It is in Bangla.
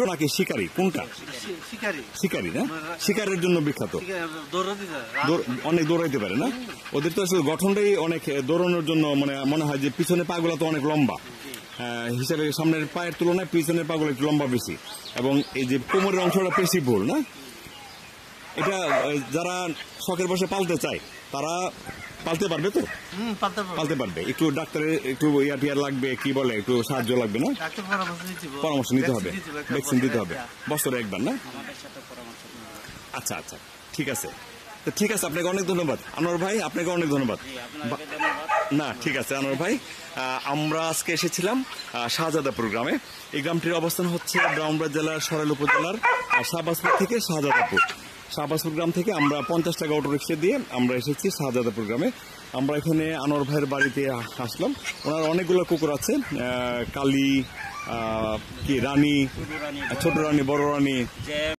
নাকি শিকারি কোনটা? শিকারি না, শিকারের জন্য বিখ্যাত, অনেক দৌড়াইতে পারে না? ওদের তো আসলে গঠনটাই অনেক দৌড়ানোর জন্য মনে হয় যে পিছনের পাগুলা তো অনেক লম্বা হিসাবে, সামনের পায়ের তুলনায় পিছনের পাগুলো একটু লম্বা বেশি, এবং এই যে কোমরের অংশটা বেশি ভুল না। এটা যারা শখের বসে পালতে চায় তারা পালতে পারবে তো? পালতে পারবে। একটু ডাক্তারের একটু ইয়ার লাগবে, কি বলে, একটু সাহায্য লাগবে না? পরামর্শ নিতে হবে, ভ্যাকসিন দিতে হবে বছরে একবার না? আচ্ছা আচ্ছা, ঠিক আছে। তো ঠিক আছে, আপনাকে অনেক ধন্যবাদ আনোয়ার ভাই, আপনাকে অনেক ধন্যবাদ। না ঠিক আছে আনোয়ার ভাই, আমরা আজকে এসেছিলাম শাহজাদাপুর গ্রামে। এই গ্রামটির অবস্থান হচ্ছে ব্রাহ্মণবাড়িয়া জেলার সরাইল উপজেলার শাহবাজপুর থেকে শাহজাদাপুর। শাহবাজপুর গ্রাম থেকে আমরা 50 টাকা অটো রিক্সা দিয়ে আমরা এসেছি শাহজাদাপুর গ্রামে। আমরা এখানে আনোয়ার ভাইয়ের বাড়িতে আসলাম। ওনার অনেকগুলো কুকুর আছে, কালী, কি রানী, ছোট রানী, বড় রানী,